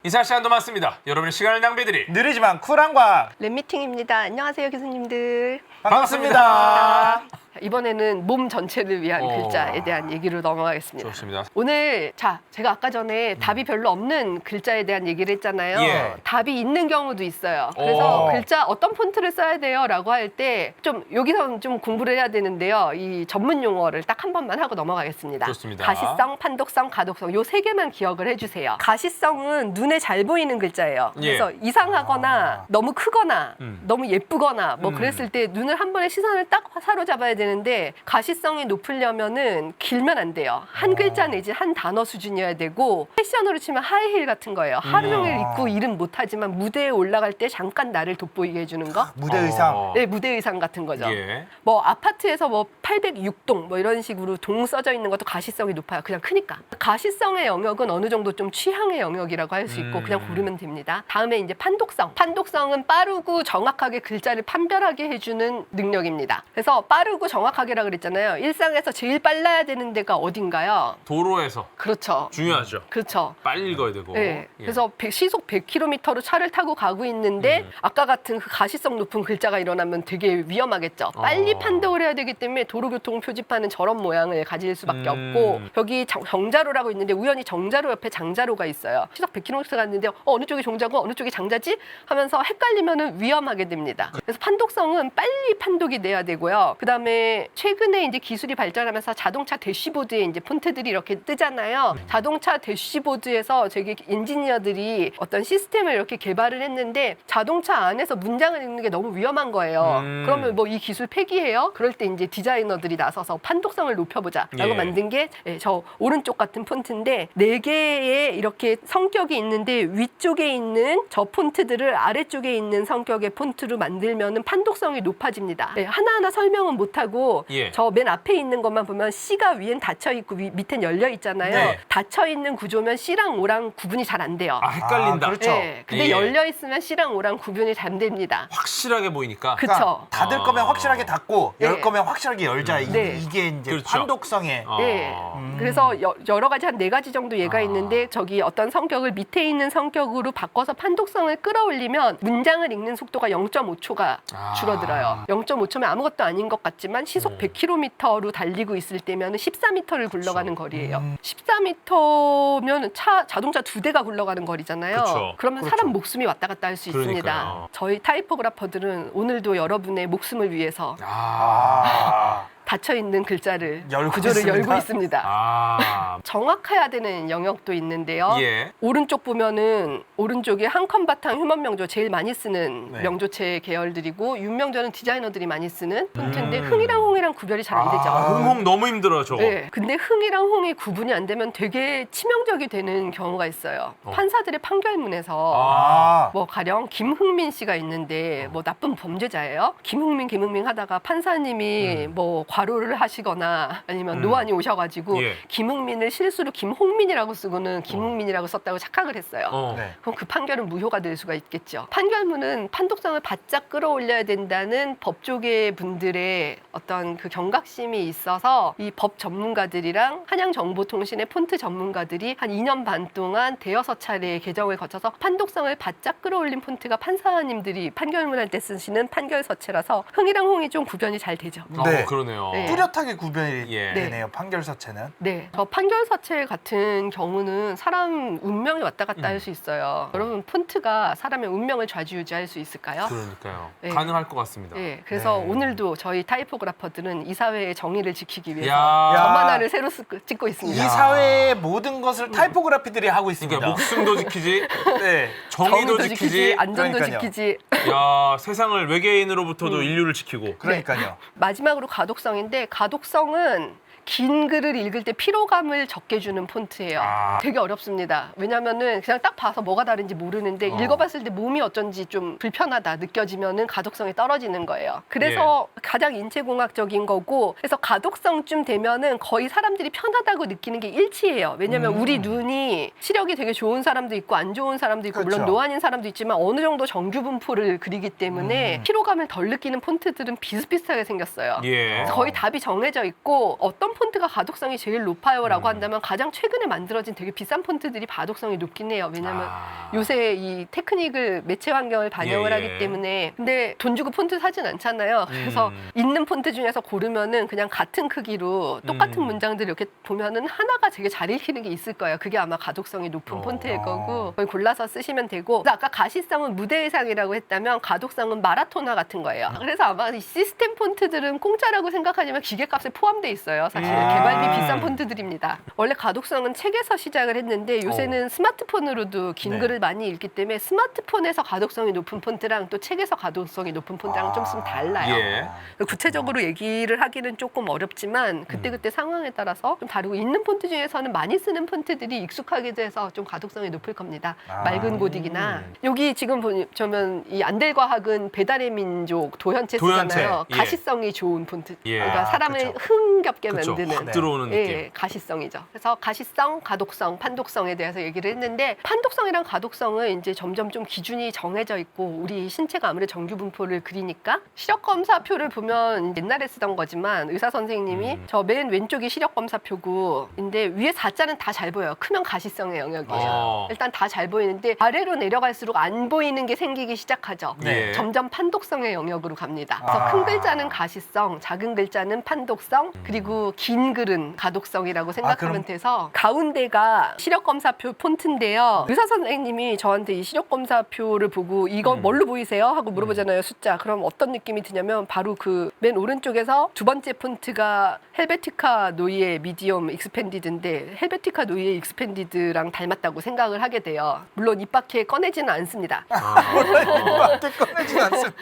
이사 시간도 많습니다. 여러분의 시간을 낭비드릴 느리지만 쿨한 과학 랩미팅입니다. 안녕하세요, 교수님들. 반갑습니다. 이번에는 몸 전체를 위한 글자에 대한 얘기로 넘어가겠습니다. 좋습니다. 오늘 제가 아까 전에 답이 별로 없는 글자에 대한 얘기를 했잖아요. 예. 답이 있는 경우도 있어요. 그래서 글자 어떤 폰트를 써야 돼요? 라고 할 때 좀 여기서 좀 공부를 해야 되는데요. 이 전문 용어를 딱 한 번만 하고 넘어가겠습니다. 좋습니다. 가시성, 판독성, 가독성 요 세 개만 기억을 해주세요. 가시성은 눈에 잘 보이는 글자예요. 예. 그래서 이상하거나 너무 크거나 너무 예쁘거나 뭐 그랬을 때 눈을 한 번에 시선을 딱 사로잡아야 되는데 가시성이 높으려면은 길면 안 돼요. 한 글자 내지 한 단어 수준이어야 되고 패션으로 치면 하이힐 같은 거예요. 하루 종일 입고 일은 못하지만 무대에 올라갈 때 잠깐 나를 돋보이게 해주는 거. 무대 의상. 네, 무대 의상 같은 거죠. 예. 뭐 아파트에서 뭐 806동 뭐 이런 식으로 동 써져 있는 것도 가시성이 높아요. 그냥 크니까. 가시성의 영역은 어느 정도 좀 취향의 영역이라고 할 수 있고 그냥 고르면 됩니다. 다음에 이제 판독성. 판독성은 빠르고 정확하게 글자를 판별하게 해주는 능력입니다. 그래서 빠르고 정확하게라 그랬잖아요. 일상에서 제일 빨라야 되는 데가 어딘가요? 도로에서 그렇죠. 중요하죠. 그렇죠. 빨리 읽어야 되고. 네. 예. 그래서 시속 100km로 차를 타고 가고 있는데 아까 같은 그 가시성 높은 글자가 일어나면 되게 위험하겠죠. 빨리 판독을 해야 되기 때문에 도로교통 표지판은 저런 모양을 가질 수밖에 없고 여기 정자로라고 있는데 우연히 정자로 옆에 장자로가 있어요. 시속 100km 갔는데 어느 쪽이 정자고 어느 쪽이 장자지? 하면서 헷갈리면은 위험하게 됩니다. 그래서 판독성은 빨리 판독이 돼야 되고요. 그다음에 최근에 이제 기술이 발전하면서 자동차 대시보드에 이제 폰트들이 이렇게 뜨잖아요. 자동차 대시보드에서 저기 엔지니어들이 어떤 시스템을 이렇게 개발을 했는데 자동차 안에서 문장을 읽는 게 너무 위험한 거예요. 그러면 뭐 이 기술 폐기해요? 그럴 때 이제 디자이너들이 나서서 판독성을 높여보자라고 예. 만든 게 저 오른쪽 같은 폰트인데 4개의 이렇게 성격이 있는데 위쪽에 있는 저 폰트들을 아래쪽에 있는 성격의 폰트로 만들면은 판독성이 높아집니다. 네, 하나하나 설명은 못하고 예. 저 맨 앞에 있는 것만 보면 C가 위엔 닫혀 있고 밑엔 열려 있잖아요. 네. 닫혀 있는 구조면 C랑 O랑 구분이 잘 안 돼요. 아, 헷갈린다. 아, 그렇죠. 네, 근데 예. 열려 있으면 C랑 O랑 구분이 잘 됩니다. 확실하게 보이니까. 그쵸. 그러니까 닫을 거면 확실하게 닫고 열 네. 거면 확실하게 열자. 네. 이게 이제 그렇죠. 판독성의 네. 아. 그래서 여러 가지 한 4가지 정도 예가 있는데 저기 어떤 성격을 밑에 있는 성격으로 바꿔서 판독성을 끌어올리면 문장을 읽는 속도가 0.5초가 줄어들어요. 0.5초면 아무것도 아닌 것 같지만 시속 100km로 달리고 있을 때면 14m를 굴러가는 거리예요. 14m면 자동차 2대가 굴러가는 거리잖아요. 그쵸. 그러면 사람 목숨이 왔다 갔다 할 수 있습니다. 그러니까요. 저희 타이포그래퍼들은 오늘도 여러분의 목숨을 위해서 아, 닫혀있는 글자를 열고 구조를 있습니다. 열고 있습니다. 아. 정확해야 되는 영역도 있는데요. 예. 오른쪽 보면은 오른쪽에 한컴 바탕 휴먼 명조 제일 많이 쓰는 네. 명조체 계열들이고 윤명조는 디자이너들이 많이 쓰는 폰트인데 흥이랑 홍이랑 구별이 잘 안 되죠. 홍홍 너무 힘들어요, 저거. 네, 근데 흥이랑 홍이 구분이 안 되면 되게 치명적이 되는 경우가 있어요. 판사들의 판결문에서 아, 뭐 가령 김흥민 씨가 있는데 뭐 나쁜 범죄자예요. 김흥민 하다가 판사님이 뭐 과로를 하시거나 아니면 노안이 오셔가지고 예. 김흥민을 실수로 김홍민이라고 쓰고는 김흥민이라고 썼다고 착각을 했어요. 네. 그럼 그 판결은 무효가 될 수가 있겠죠. 판결문은 판독성을 바짝 끌어올려야 된다는 법조계 분들의 어떤 그 경각심이 있어서 이 법 전문가들이랑 한양정보통신의 폰트 전문가들이 한 2년 반 동안 대여섯 차례의 개정을 거쳐서 판독성을 바짝 끌어올린 폰트가 판사님들이 판결문할 때 쓰시는 판결서체라서 흥이랑 홍이 좀 구별이 잘 되죠. 네. 그러네요. 네. 뚜렷하게 구별이 예. 되네요. 판결서체는. 네, 저 판결서체 같은 경우는 사람 운명이 왔다 갔다 할 수 있어요. 여러분 폰트가 사람의 운명을 좌지우지할 수 있을까요? 그러니까요. 네. 가능할 것 같습니다. 네, 그래서 네. 오늘도 저희 타이포그래퍼들은 이 사회의 정의를 지키기 위해서 야. 점 하나를 새로 찍고 이 있습니다. 사회의 모든 것을 타이포그래피들이 하고 있습니다. 그러니까 목숨도 지키지, 네. 정의도 지키지. 안전도 그러니까요. 지키지. 야, 세상을 외계인으로부터도 인류를 지키고. 그러니까요. 마지막으로 가독성인데 가독성은 긴 글을 읽을 때 피로감을 적게 주는 폰트예요. 되게 어렵습니다. 왜냐면은 그냥 딱 봐서 뭐가 다른지 모르는데 읽어봤을 때 몸이 어쩐지 좀 불편하다 느껴지면은 가독성이 떨어지는 거예요. 그래서 가장 인체공학적인 거고, 그래서 가독성쯤 되면은 거의 사람들이 편하다고 느끼는 게 일치해요. 왜냐면 우리 눈이 시력이 되게 좋은 사람도 있고 안 좋은 사람도 있고 그렇죠. 물론 노안인 사람도 있지만 어느 정도 정규 분포를 그리기 때문에 피로감을 덜 느끼는 폰트들은 비슷비슷하게 생겼어요. 예. 그래서 거의 답이 정해져 있고 어떤 폰트가 가독성이 제일 높아요라고 한다면 가장 최근에 만들어진 되게 비싼 폰트들이 가독성이 높긴 해요. 왜냐면 요새 이 테크닉을 매체 환경을 반영을 예, 하기 예. 때문에 근데 돈 주고 폰트 사진 않잖아요. 그래서 있는 폰트 중에서 고르면은 그냥 같은 크기로 똑같은 문장들 이렇게 보면은 하나가 되게 잘 읽히는 게 있을 거예요. 그게 아마 가독성이 높은 폰트일 거고 그걸 골라서 쓰시면 되고 그래서 아까 가시성은 무대 의상이라고 했다면 가독성은 마라토나 같은 거예요. 그래서 아마 이 시스템 폰트들은 공짜라고 생각하지만 기계값에 포함돼 있어요. 사실 개발비 비싼 폰트들입니다. 원래 가독성은 책에서 시작을 했는데 요새는 스마트폰으로도 긴 네. 글을 많이 읽기 때문에 스마트폰에서 가독성이 높은 폰트랑 또 책에서 가독성이 높은 폰트랑 좀 있으면 달라요. 예. 구체적으로 얘기를 하기는 조금 어렵지만 그때그때 상황에 따라서 좀 다르고 있는 폰트 중에서는 많이 쓰는 폰트들이 익숙하게 돼서 좀 가독성이 높을 겁니다. 맑은 고딕이나 여기 지금 보면 이 안델과학은 배달의 민족 도현체 쓰잖아요. 도현체, 예. 가시성이 좋은 폰트. 예. 그러니까 사람을 그쵸. 흥겹게 그쵸. 만드는 확 들어오는 느낌. 예, 가시성이죠. 그래서 가시성, 가독성, 판독성에 대해서 얘기를 했는데 판독성이랑 가독성은 이제 점점 좀 기준이 정해져 있고 우리 신체가 아무래도 정규 분포를 그리니까 시력 검사표를 보면 옛날에 쓰던 거지만 의사 선생님이 저 맨 왼쪽이 시력 검사표고인데 위에 4자는 다 잘 보여요. 크면 가시성의 영역이에요. 일단 다 잘 보이는데 아래로 내려갈수록 안 보이는 게 생기기 시작하죠. 네. 점점 판독성의 영역으로 갑니다. 그래서 큰 글자는 가시성, 작은 글자는 판독성, 그리고 긴 글은 가독성이라고 생각하면 그럼- 돼서 가운데가 시력검사표 폰트인데요. 의사 선생님이 저한테 이 시력검사표를 보고 이거 뭘로 보이세요? 하고 물어보잖아요. 숫자. 그럼 어떤 느낌이 드냐면 바로 그 맨 오른쪽에서 두 번째 폰트가 헬베티카 노이의 미디엄 익스펜디드인데 헬베티카 노이의 익스펜디드랑 닮았다고 생각을 하게 돼요. 물론 입 밖에 꺼내지는 않습니다. 이밖에 꺼내지 않습니다.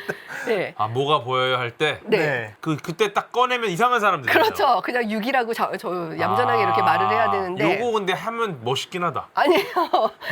네. 아 뭐가 보여요 할 때 네. 그때 딱 꺼내면 이상한 사람들 그렇죠. 그냥 6이라고 저 얌전하게 이렇게 말을 해야 되는데 요거 근데 하면 멋있긴 하다. 아니에요.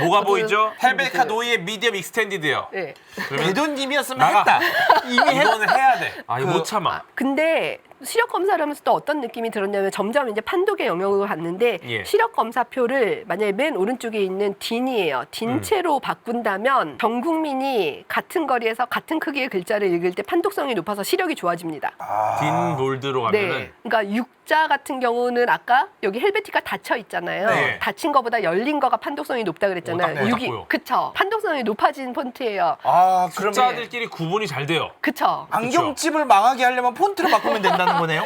뭐가 저도- 보이죠? 헬베카 노이의 미디엄 익스텐디드요. 네. 그러면 대돈님이었으면 나가. 했다. 이미 이거는 해야 돼. 아 이거 그- 못 참아. 근데 시력 검사를 하면서 또 어떤 느낌이 들었냐면 점점 이제 판독의 영역으로 갔는데 예. 시력 검사표를 만약에 맨 오른쪽에 있는 딘이에요. 딘체로 바꾼다면 전 국민이 같은 거리에서 같은 크기의 글자를 읽을 때 판독성이 높아서 시력이 좋아집니다. 딘 볼드로 가면은 네. 그러니까 육자 같은 경우는 아까 여기 헬베티가 닫혀 있잖아요. 네. 닫힌 거보다 열린 거가 판독성이 높다 그랬잖아요. 딱 보여, 딱 6이 보여. 그쵸. 판독성이 높아진 폰트예요. 그러면 숫자들끼리 구분이 잘 돼요. 그쵸. 안경집을 망하게 하려면 폰트를 바꾸면 된다는 거네요.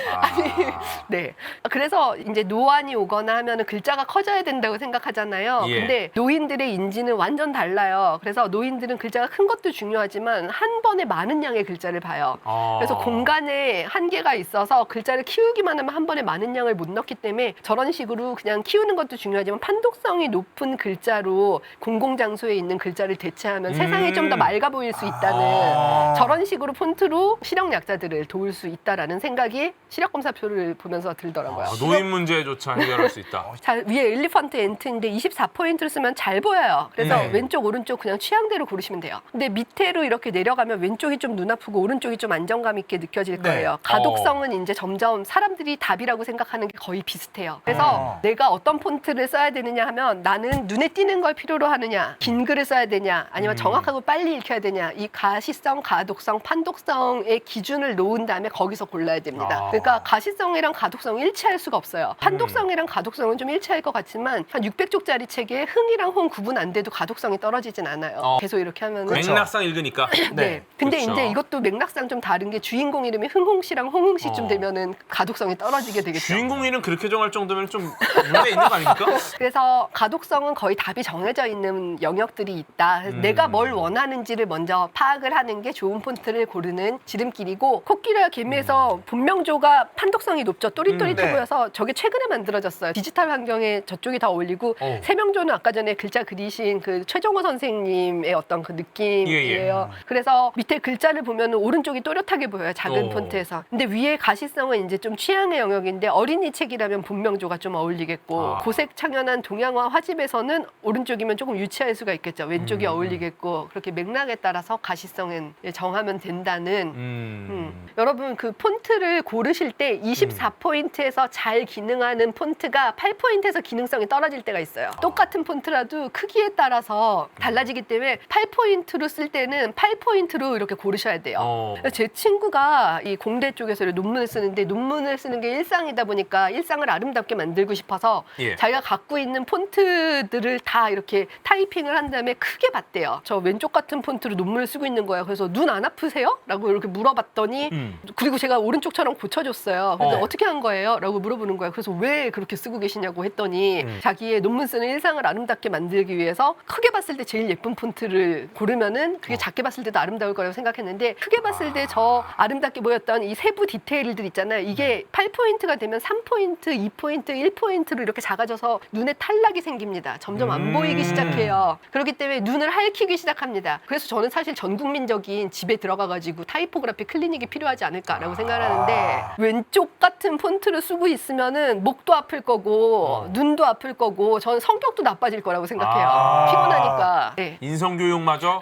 네. 그래서 이제 노안이 오거나 하면은 글자가 커져야 된다고 생각하잖아요. 예. 근데 노인들의 인지는 완전 달라요. 그래서 노인들은 글자가 큰 것도 중요하지만 한 번에 많은 양의 글자를 봐요. 그래서 공간에 한계가 있어서 글자를 키우기만 하면 한 번에 많은 양을 못 넣기 때문에 저런 식으로 그냥 키우는 것도 중요하지만 판독성이 높은 글자로 공공장소에 있는 글자를 대체하면 세상이 좀 더 맑아 보일 수 있다는 저런 식으로 폰트로 시력 약자들을 도울 수 있다라는 생각이 시력 검사표를 보면서 들더라고요. 노인 문제조차 해결할 수 있다. 자, 위에 엘리펀트 엔트인데 24포인트를 쓰면 잘 보여요. 그래서 네. 왼쪽 오른쪽 그냥 취향대로 고르시면 돼요. 근데 밑에로 이렇게 내려가면 왼쪽이 좀 눈 아프고 오른쪽이 좀 안정감 있게 느껴질 네. 거예요. 가독성은 이제 점점 사람들이 답이라고 생각하는 게 거의 비슷해요. 그래서 내가 어떤 폰트를 써야 되느냐 하면 나는 눈에 띄는 걸 필요로 하느냐, 긴 글을 써야 되냐, 아니면 정확하고 빨리 읽혀야 되냐, 이 가시성, 가독성, 판독성의 기준을 놓은 다음에 거기서 골라야 됩니다. 그러니까 가시성이랑 가독성이 일치할 수가 없어요. 판독성이랑 가독성은 좀 일치할 것 같지만 한 600쪽짜리 책에 흥이랑 홍 구분 안 돼도 가독성이 떨어지진 않아요. 계속 이렇게 하면은 그렇죠. 맥락상 읽으니까 네. 근데 그렇죠. 이제 이것도 맥락상 좀 다른 게 주인공 이름이 흥홍 씨랑 홍흥 씨쯤 되면은 가독성이 떨어지게 되겠죠. 주인공 이름 그렇게 정할 정도면 좀 문제 있는 거 아닙니까? 그래서 가독성은 거의 답이 정해져 있는 영역들이 있다. 그래서 내가 뭘 원하는지를 먼저 파악을 하는 게 좋은 폰트를 고르는 지름길이고 코끼리와 개미에서 본명조가 판독성이 높죠. 또릿또릿해 네. 보여서 저게 최근에 만들어졌어요. 디지털 환경에 저쪽이 다 어울리고 세명조는 아까 전에 글자 그리신 그 최종호 선생님의 어떤 그 느낌이에요. 그래서 밑에 글자를 보면 오른쪽이 또렷하게 보여요. 작은 폰트에서. 근데 위에 가시성은 이제 좀 취향의 영역인데 어린이 책이라면 본명조가 좀 어울리겠고 고색 창연한 동양화 화집에서는 오른쪽이면 조금 유치할 수가 있겠죠. 왼쪽이 어울리겠고 그렇게 맥락에 따라서 가시성은 정하면 된다는 여러분 그 폰트를 폰트를 고르실 때 24포인트에서 잘 기능하는 폰트가 8포인트에서 기능성이 떨어질 때가 있어요. 똑같은 폰트라도 크기에 따라서 달라지기 때문에 8포인트로 쓸 때는 8포인트로 이렇게 고르셔야 돼요. 제 친구가 이 공대 쪽에서 논문을 쓰는데 논문을 쓰는 게 일상이다 보니까 일상을 아름답게 만들고 싶어서 예. 자기가 갖고 있는 폰트들을 다 이렇게 타이핑을 한 다음에 크게 봤대요. 저 왼쪽 같은 폰트로 논문을 쓰고 있는 거예요. 그래서 눈 안 아프세요? 라고 이렇게 물어봤더니 그리고 제가 오른쪽처럼 고쳐줬어요. 그래서 어떻게 한 거예요? 라고 물어보는 거예요. 그래서 왜 그렇게 쓰고 계시냐고 했더니 자기의 논문 쓰는 일상을 아름답게 만들기 위해서 크게 봤을 때 제일 예쁜 폰트를 고르면은 그게 작게 봤을 때도 아름다울 거라고 생각했는데 크게 봤을 때 저 아름답게 보였던 이 세부 디테일들 있잖아요. 이게 8포인트가 되면 3포인트, 2포인트, 1포인트로 이렇게 작아져서 눈에 탈락이 생깁니다. 점점 안 보이기 시작해요. 그렇기 때문에 눈을 핥히기 시작합니다. 그래서 저는 사실 전 국민적인 집에 들어가가지고 타이포그래피 클리닉이 필요하지 않을까라고 생각하는데 왼쪽 같은 폰트를 쓰고 있으면은 목도 아플 거고 눈도 아플 거고 저는 성격도 나빠질 거라고 생각해요. 피곤하니까. 네. 인성교육마저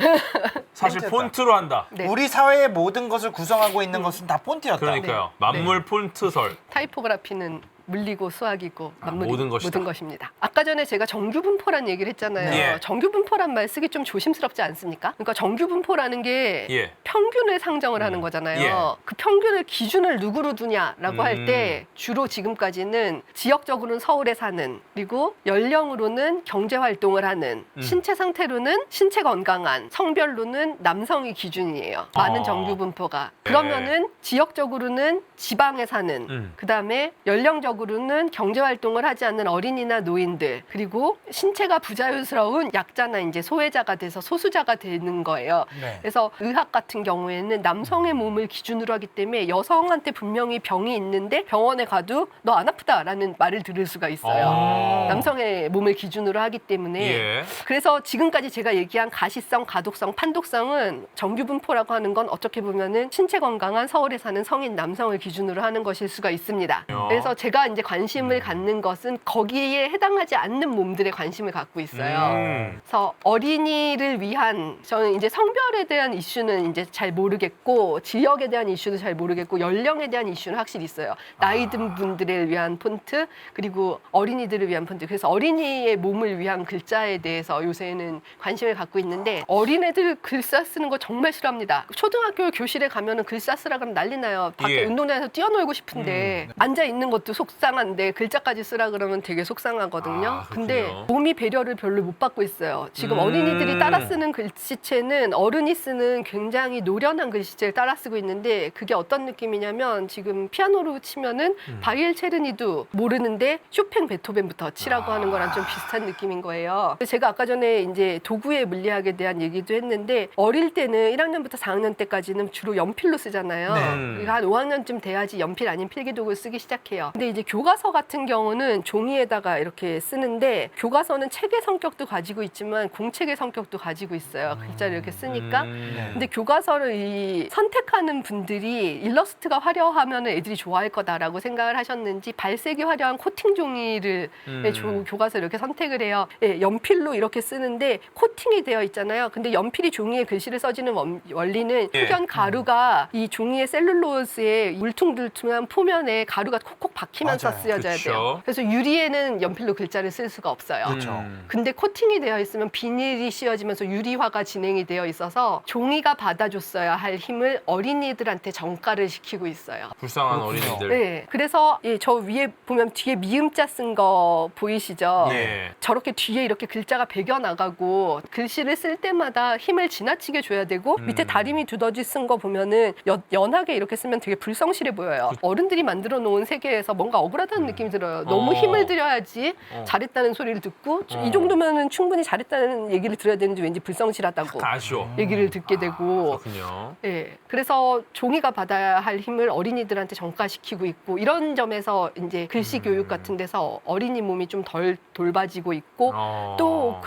사실 폰트였다. 폰트로 한다. 네. 우리 사회의 모든 것을 구성하고 있는 것은 다 폰트였다. 그러니까요. 만물 폰트설. 타이포그래피는 물리고 수학이고 만물이고 모든 것이다. 것입니다. 아까 전에 제가 정규분포란 얘기를 했잖아요. 예. 정규분포란 말 쓰기 좀 조심스럽지 않습니까? 그러니까 정규분포라는 게 예. 평균을 상정을 하는 거잖아요. 예. 그 평균을 기준을 누구로 두냐라고 할 때 주로 지금까지는 지역적으로는 서울에 사는 그리고 연령으로는 경제활동을 하는 신체 상태로는 신체 건강한 성별로는 남성이 기준이에요. 많은 정규분포가. 그러면은 지역적으로는 지방에 사는 그다음에 연령적으로는 경제활동을 하지 않는 어린이나 노인들 그리고 신체가 부자연스러운 약자나 이제 소외자가 돼서 소수자가 되는 거예요. 네. 그래서 의학 같은 경우에는 남성의 몸을 기준으로 하기 때문에 여성한테 분명히 병이 있는데 병원에 가도 너 안 아프다라는 말을 들을 수가 있어요. 남성의 몸을 기준으로 하기 때문에 예. 그래서 지금까지 제가 얘기한 가시성, 가독성, 판독성은 정규분포라고 하는 건 어떻게 보면은 신체 건강한 서울에 사는 성인 남성을 기준으로 하는 것일 수가 있습니다. 그래서 제가 이제 관심을 갖는 것은 거기에 해당하지 않는 몸들에 관심을 갖고 있어요. 그래서 어린이를 위한 저는 이제 성별에 대한 이슈는 이제 잘 모르겠고 지역에 대한 이슈도 잘 모르겠고 연령에 대한 이슈는 확실히 있어요. 나이 든 분들을 위한 폰트 그리고 어린이들을 위한 폰트. 그래서 어린이의 몸을 위한 글자에 대해서 요새는 관심을 갖고 있는데 어린애들 글자 쓰는 거 정말 싫어합니다. 초등학교 교실에 가면은 글자 쓰라 그러면 난리 나요. 밖에 예. 운동장에서 뛰어놀고 싶은데 앉아 있는 것도 속상한데 글자까지 쓰라 그러면 되게 속상하거든요. 아, 근데 그렇군요. 몸이 배려를 별로 못 받고 있어요. 지금 어린이들이 따라 쓰는 글씨체는 어른이 쓰는 굉장히 노련한 글씨체를 따라 쓰고 있는데 그게 어떤 느낌이냐면 지금 피아노로 치면은 바이엘 체르니도 모르는데 쇼팽 베토벤부터 치라고 하는 거랑 좀 비슷한 느낌인 거예요. 근데 제가 아까 전에 이제 도구의 물리학에 대한 얘기도 했는데 어릴 때는 1학년부터 4학년 때까지는 주로 연필로 쓰잖아요. 네. 그러니까 한 5학년쯤 돼야지 연필 아닌 필기도구를 쓰기 시작해요. 근데 이제 교과서 같은 경우는 종이에다가 이렇게 쓰는데 교과서는 책의 성격도 가지고 있지만 공책의 성격도 가지고 있어요. 글자를 이렇게 쓰니까. 근데 교과서를 이 선택하는 분들이 일러스트가 화려하면 애들이 좋아할 거다라고 생각을 하셨는지 발색이 화려한 코팅 종이를 교과서 이렇게 선택을 해요. 예, 연필로 이렇게 쓰는데 코팅이 되어 있잖아요. 근데 연필이 종이에 글씨를 써주는 원리는 예. 흑연 가루가 이 종이의 셀룰로스의 울퉁불퉁한 표면에 가루가 콕콕 박히면서 맞아요. 쓰여져야 그쵸. 돼요. 그래서 유리에는 연필로 글자를 쓸 수가 없어요. 그렇죠. 근데 코팅이 되어 있으면 비닐이 씌워지면서 유리화가 진행이 되어 있어서 종이가 받아줬어야 할 힘을 어린이들한테 전가를 시키고 있어요. 불쌍한 그렇군요. 어린이들. 네, 그래서 예, 저 위에 보면 뒤에 미음자 쓴 거 보이시죠? 예. 저렇게 뒤에 이렇게 글자가 배겨 나가고 글씨를 쓸 때마다 힘을 지나치게 줘야 되고 밑에 다리미 두더지 쓴 거 보면은 연하게 이렇게 쓰면 되게 불성실해 보여요. 어른들이 만들어 놓은 세계에서 뭔가 억울하다는 느낌이 들어요. 너무 힘을 들여야지 잘했다는 소리를 듣고 이 정도면은 충분히 잘했다는 얘기를 들어야 되는데 왠지 불성실하다고 다 아쉬워. 얘기를 듣게 되고 그렇군요. 예, 그래서 종이가 받아야 할 힘을 어린이들한테 전가시키고 있고 이런 점에서 이제 글씨 교육 같은 데서 어린이 몸이 좀 덜 돌봐지고 있고 또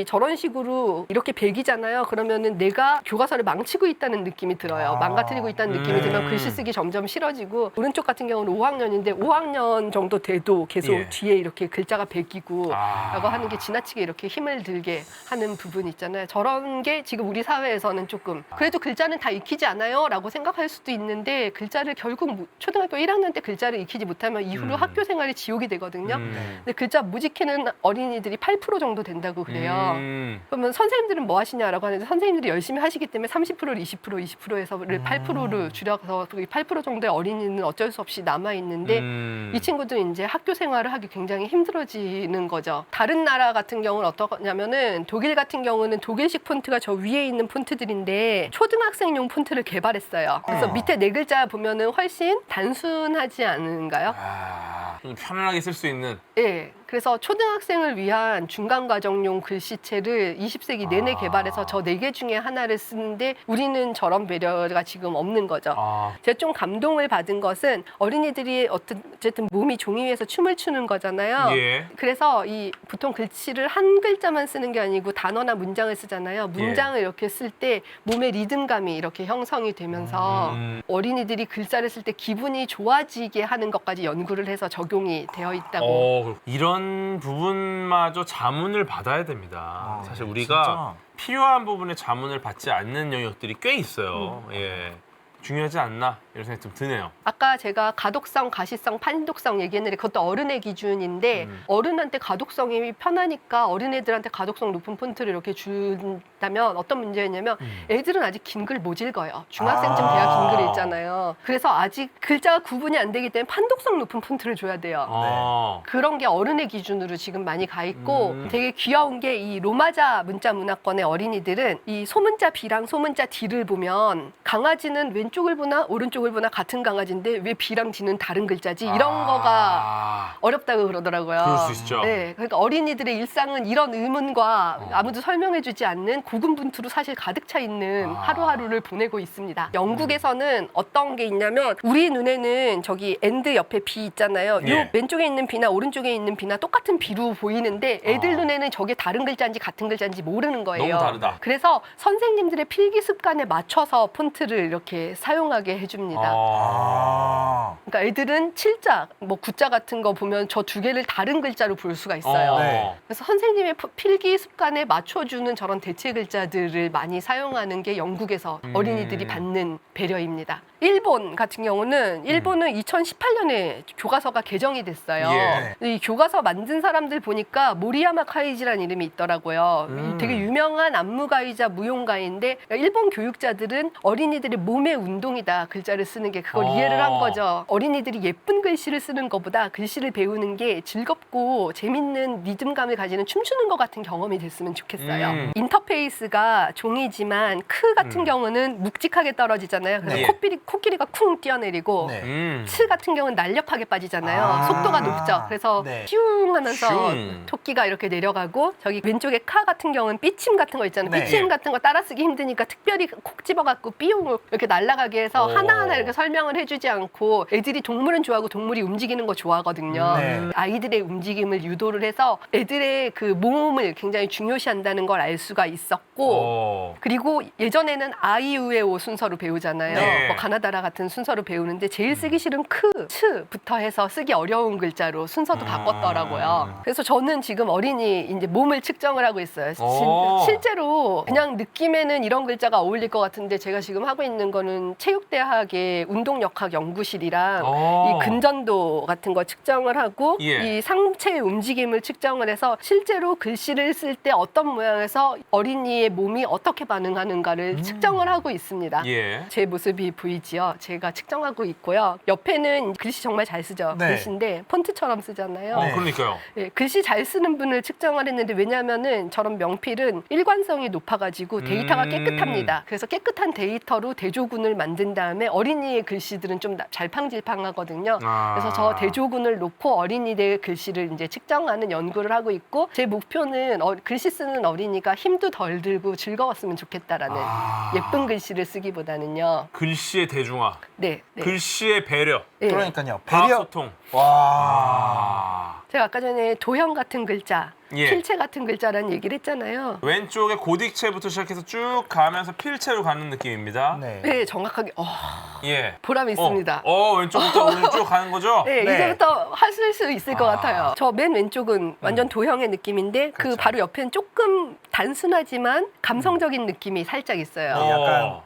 저런 식으로 이렇게 배기잖아요. 그러면은 내가 교과서를 망치고 있다는 느낌이 들어요. 망가뜨리고 있다는 느낌이 들면 글씨 쓰기 점점 싫어지고 오른쪽 같은 경우는 5학년인데 5학년 정도 돼도 계속 예. 뒤에 이렇게 글자가 배기고 라고 하는 게 지나치게 이렇게 힘을 들게 하는 부분 있잖아요. 저런 게 지금 우리 사회에서는 조금 그래도 글자는 다 익히지 않아요? 라고 생각할 수도 있는데 글자를 결국 초등학교 1학년 때 글자를 익히지 못하면 이후로 학교 생활이 지옥이 되거든요. 근데 글자 무지키는 어린이들이 8% 정도 된다고 그래요. 그러면 선생님들은 뭐 하시냐라고 하는데 선생님들이 열심히 하시기 때문에 30%를 20%에서를 8%로 줄여서 8% 정도의 어린이는 어쩔 수 없이 남아 있는데 이 친구도 이제 학교 생활을 하기 굉장히 힘들어지는 거죠. 다른 나라 같은 경우는 어떠냐면은 독일 같은 경우는 독일식 폰트가 저 위에 있는 폰트들인데 초등학생용 폰트를 개발했어요. 그래서 밑에 네 글자 보면은 훨씬 단순하지 않은가요? 좀 편안하게 쓸 수 있는. 예. 그래서 초등학생을 위한 중간과정용 글씨체를 20세기 내내 개발해서 저 네 개 중에 하나를 쓰는데 우리는 저런 배려가 지금 없는 거죠. 제가 좀 감동을 받은 것은 어린이들이 어쨌든 몸이 종이 위에서 춤을 추는 거잖아요. 예. 그래서 이 보통 글씨를 한 글자만 쓰는 게 아니고 단어나 문장을 쓰잖아요. 문장을 이렇게 쓸 때 몸의 리듬감이 이렇게 형성이 되면서 어린이들이 글자를 쓸 때 기분이 좋아지게 하는 것까지 연구를 해서 적용이 되어 있다고. 이런 부분마저 자문을 받아야 됩니다. 사실 우리가 진짜? 필요한 부분에 자문을 받지 않는 영역들이 꽤 있어요. 예. 중요하지 않나 이런 생각이 좀 드네요. 아까 제가 가독성, 가시성, 판독성 얘기했는데 그것도 어른의 기준인데 어른한테 가독성이 편하니까 어린애들한테 가독성 높은 폰트를 이렇게 준다면 어떤 문제였냐면 애들은 아직 긴 글 못 읽어요. 중학생쯤 돼야 긴 글을 읽잖아요. 그래서 아직 글자가 구분이 안 되기 때문에 판독성 높은 폰트를 줘야 돼요. 그런 게 어른의 기준으로 지금 많이 가 있고 되게 귀여운 게 이 로마자 문자 문화권의 어린이들은 이 소문자 B랑 소문자 D를 보면 강아지는 왼쪽을 보나 오른쪽을 보나 같은 강아지인데 왜 B랑 D는 다른 글자지? 이런 거가 어렵다고 그러더라고요. 그럴 수 있죠. 네, 그러니까 어린이들의 일상은 이런 의문과 아무도 설명해주지 않는 고군분투로 사실 가득 차 있는 하루하루를 보내고 있습니다. 영국에서는 어떤 게 있냐면 우리 눈에는 저기 엔드 옆에 B 있잖아요. 예. 요 왼쪽에 있는 B나 오른쪽에 있는 B나 똑같은 B로 보이는데 애들 눈에는 저게 다른 글자인지 같은 글자인지 모르는 거예요. 너무 다르다. 그래서 선생님들의 필기 습관에 맞춰서 폰트를 이렇게 사용하게 해줍니다. 그러니까 애들은 7자, 뭐 9자 같은 거 보면 저 두 개를 다른 글자로 볼 수가 있어요. 네. 그래서 선생님의 필기 습관에 맞춰주는 저런 대체 글자들을 많이 사용하는 게 영국에서 어린이들이 받는 배려입니다. 일본 같은 경우는 일본은 2018년에 교과서가 개정이 됐어요. 예. 이 교과서 만든 사람들 보니까 모리야마 카이지라는 이름이 있더라고요. 되게 유명한 안무가이자 무용가인데 일본 교육자들은 어린이들의 몸의 운동이다. 글자를 쓰는 게 그걸 이해를 한 거죠. 어린이들이 예쁜 글씨를 쓰는 것보다 글씨를 배우는 게 즐겁고 재밌는 리듬감을 가지는 춤추는 것 같은 경험이 됐으면 좋겠어요. 인터페이스가 종이지만 크 같은 경우는 묵직하게 떨어지잖아요. 그래서 네. 코끼리가 쿵 뛰어내리고 치 같은 경우는 날렵하게 빠지잖아요. 속도가 높죠. 그래서 슝 하면서 슝. 토끼가 이렇게 내려가고 저기 왼쪽에 카 같은 경우는 삐침 같은 거 있잖아요. 네. 삐침 같은 거 따라쓰기 힘드니까 특별히 콕 집어갖고 삐용 이렇게 날아가게 해서 하나하나 이렇게 설명을 해주지 않고 애들이 동물은 좋아하고 동물이 움직이는 거 좋아하거든요. 네. 아이들의 움직임을 유도를 해서 애들의 그 몸을 굉장히 중요시한다는 걸 알 수가 있었고 그리고 예전에는 아이우에오 순서로 배우잖아요. 네. 뭐 가나다라 같은 순서로 배우는데 제일 쓰기 싫은 크, 츠부터 해서 쓰기 어려운 글자로 순서도 바꿨더라고요. 그래서 저는 지금 어린이 이제 몸을 측정을 하고 있어요. 실제로 그냥 느낌에는 이런 글자가 어울릴 것 같은데 제가 지금 하고 있는 거는 체육대학의 운동역학 연구실이랑 이 근전도 같은 거 측정을 하고 예. 이 상체의 움직임을 측정을 해서 실제로 글씨를 쓸 때 어떤 모양에서 어린이의 몸이 어떻게 반응하는가를 측정을 하고 있습니다. 예. 제 모습이 보이지요. 제가 측정하고 있고요. 옆에는 글씨 정말 잘 쓰죠. 네. 글씨인데 폰트처럼 쓰잖아요. 그러니까요. 예, 글씨 잘 쓰는 분을 측정을 했는데 왜냐하면은 저런 명필은 일관성이 높아가지고 데이터가 깨끗합니다. 그래서 깨끗한 데이터로 대조군을 만든 다음에 어린이의 글씨들은 좀 잘팡질팡하거든요. 그래서 저 대조군을 놓고 어린이들의 글씨를 이제 측정하는 연구를 하고 있고 제 목표는 글씨 쓰는 어린이가 힘도 덜 들고 즐거웠으면 좋겠다라는 예쁜 글씨를 쓰기보다는요. 글씨의 대중화, 네. 글씨의 배려, 네. 그러니까요. 과학 배려. 소통. 와. 제가 아까 전에 도형 같은 글자, 예. 필체 같은 글자라는 얘기를 했잖아요. 왼쪽에 고딕체부터 시작해서 쭉 가면서 필체로 가는 느낌입니다. 네. 네, 정확하게 예. 보람이 있습니다. 왼쪽부터 오늘 쭉 가는 거죠? 네, 네. 이제부터 하실 수 있을 것 아. 같아요. 저 맨 왼쪽은 완전 도형의 느낌인데 그 그렇죠. 바로 옆에는 조금 단순하지만 감성적인 느낌이 살짝 있어요. 어.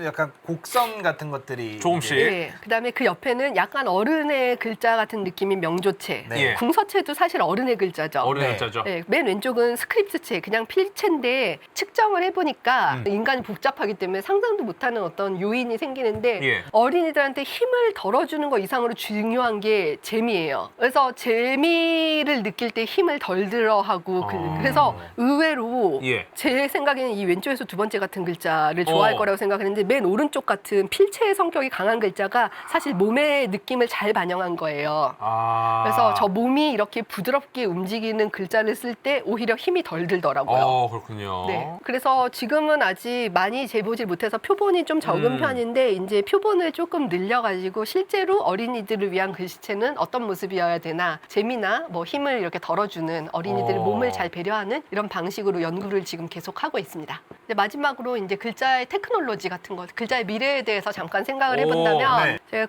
약간 곡선 같은 것들이 조금씩. 이제 네, 그다음에 그 옆에는 약간 어른의 글자 같은 느낌인 명조체. 네. 예. 궁서체도 사실 어른의 글자죠. 어른 네. 글자죠. 네, 맨 왼쪽은 스크립트체, 그냥 필체인데 측정을 해보니까 인간이 복잡하기 때문에 상상도 못하는 어떤 요인이 생기는데 예. 어린이들한테 힘을 덜어주는 거 이상으로 중요한 게 재미예요. 그래서 재미를 느낄 때 힘을 덜 들어하고 그래서 의외로 예. 제 생각에는 이 왼쪽에서 두 번째 같은 글자를 좋아할 어. 거라고 생각했는데 맨 오른쪽 같은 필체의 성격이 강한 글자가 사실 몸의 느낌을 잘 반영한 거예요. 아. 그래서 저 몸이 이렇게 부드럽게 움직이는 글자를 쓸 때 오히려 힘이 덜 들더라고요. 그렇군요. 네. 그래서 지금은 아직 많이 재보질 못해서 표본이 좀 적은 편인데 이제 표본을 조금 늘려가지고 실제로 어린이들을 위한 글씨체는 어떤 모습이어야 되나 재미나 뭐 힘을 이렇게 덜어주는 어린이들의 어. 몸을 잘 배려하는 이런 방식으로 연구를 지금 계속 하고 있습니다. 근데 마지막으로 이제 글자의 테크놀로지 같은 것, 글자의 미래에 대해서 잠깐 생각을 해본다면 네. 제가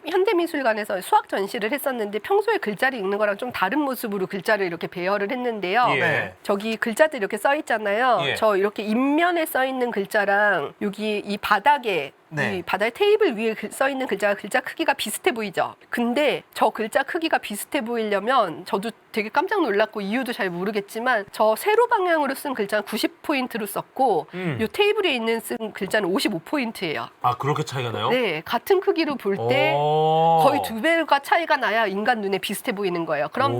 국립현대미술관에서 수학 전시를 했었는데 평소에 글자를 읽는 거랑 좀 다른 모습으로 글자를 이렇게 배열을 했는데요. 예. 네. 저기 글자들 이렇게 써 있잖아요. 예. 저 이렇게 인면에 써 있는 글자랑 여기 이 바닥에 네. 이 바닥에 테이블 위에 써 있는 글자 크기가 비슷해 보이죠. 근데 저 글자 크기가 비슷해 보이려면 저도 되게 깜짝 놀랐고 이유도 잘 모르겠지만 저 세로 방향으로 쓴 글자는 90포인트로 썼고 이 테이블에 있는 쓴 글자는 55포인트예요. 아, 그렇게 차이가 나요? 네, 같은 크기로 볼 때 거의 2배가 차이가 나야 인간 눈에 비슷해 보이는 거예요. 그럼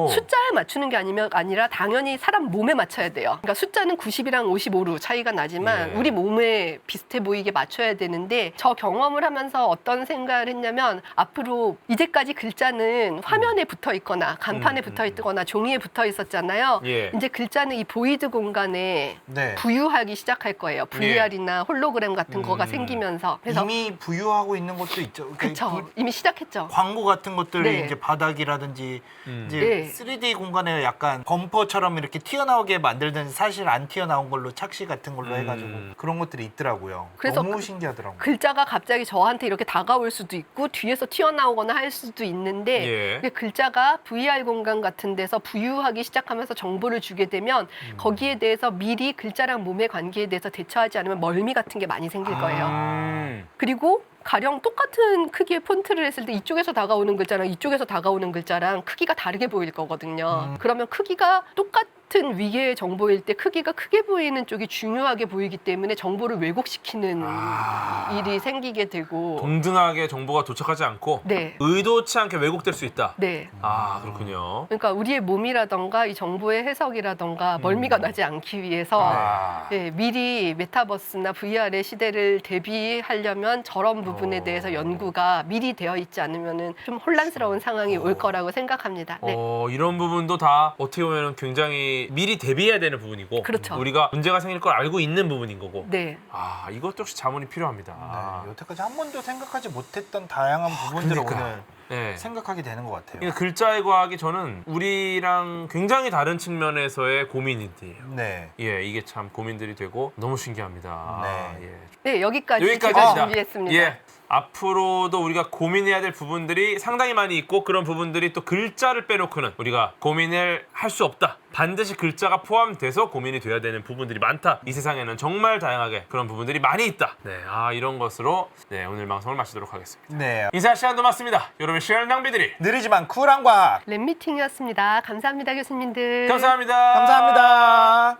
숫자에 맞추는 게 아니라 당연히 사람 몸에 맞춰야 돼요. 그러니까 숫자는 90이랑 55로 차이가 나지만 예. 우리 몸에 비슷해 보이게 맞춰야 되는데 저 경험을 하면서 어떤 생각을 했냐면 앞으로 이제까지 글자는 화면에 붙어 있거나 간판에 붙어 있거나 종이에 붙어 있었잖아요. 예. 이제 글자는 이 보이드 공간에 네. 부유하기 시작할 거예요. VR이나 홀로그램 같은 거가 생기면서. 그래서 이미 부유하고 있는 것도 있죠. 그쵸. 이미 시작했죠. 광고 같은 것들이 네. 이제 바닥이라든지 이제 네. 3D 공간에 약간 범퍼처럼 이렇게 튀어나오게 만들든 사실 안 튀어나온 걸로 착시 같은 걸로 해가지고 그런 것들이 있더라고요. 그래서 너무 신기하더라고요. 글자가 갑자기 저한테 이렇게 다가올 수도 있고 뒤에서 튀어나오거나 할 수도 있는데 예. 근데 글자가 VR 공간 같은 데서 부유하기 시작하면서 정보를 주게 되면 거기에 대해서 미리 글자랑 몸의 관계에 대해서 대처하지 않으면 멀미 같은 게 많이 생길 거예요. 그리고 가령 똑같은 크기의 폰트를 했을 때 이쪽에서 다가오는 글자랑 이쪽에서 다가오는 글자랑 크기가 다르게 보일 거거든요. 그러면 크기가 똑같은 위계의 정보일 때 크기가 크게 보이는 쪽이 중요하게 보이기 때문에 정보를 왜곡시키는 일이 생기게 되고 동등하게 정보가 도착하지 않고 네. 의도치 않게 왜곡될 수 있다. 네. 아, 그렇군요. 그러니까 우리의 몸이라던가 이 정보의 해석이라던가 멀미가 나지 않기 위해서 네, 미리 메타버스나 VR의 시대를 대비하려면 저런 부분에 대해서 연구가 미리 되어 있지 않으면은 좀 혼란스러운 상황이 올 거라고 생각합니다. 네. 이런 부분도 다 어떻게 보면 굉장히 미리 대비해야 되는 부분이고 그렇죠. 우리가 문제가 생길 걸 알고 있는 부분인 거고 네. 이것도 역시 자문이 필요합니다. 네, 여태까지 한 번도 생각하지 못했던 다양한 부분들을 그러니까. 오늘 네. 생각하게 되는 것 같아요. 그러니까 글자의 과학이 저는 우리랑 굉장히 다른 측면에서의 고민인데요. 네. 예, 이게 참 고민들이 되고 너무 신기합니다. 네. 예. 네, 여기까지 제가 여기까지입니다. 준비했습니다. 예. 앞으로도 우리가 고민해야 될 부분들이 상당히 많이 있고 그런 부분들이 또 글자를 빼놓고는 우리가 고민을 할 수 없다. 반드시 글자가 포함돼서 고민이 돼야 되는 부분들이 많다. 이 세상에는 정말 다양하게 그런 부분들이 많이 있다. 네, 이런 것으로 오늘 방송을 마치도록 하겠습니다. 네. 인사 시간도 맞습니다. 여러분의 시간 낭비들이 느리지만 쿨한 과학. 랩미팅이었습니다. 감사합니다, 교수님들. 감사합니다. 감사합니다.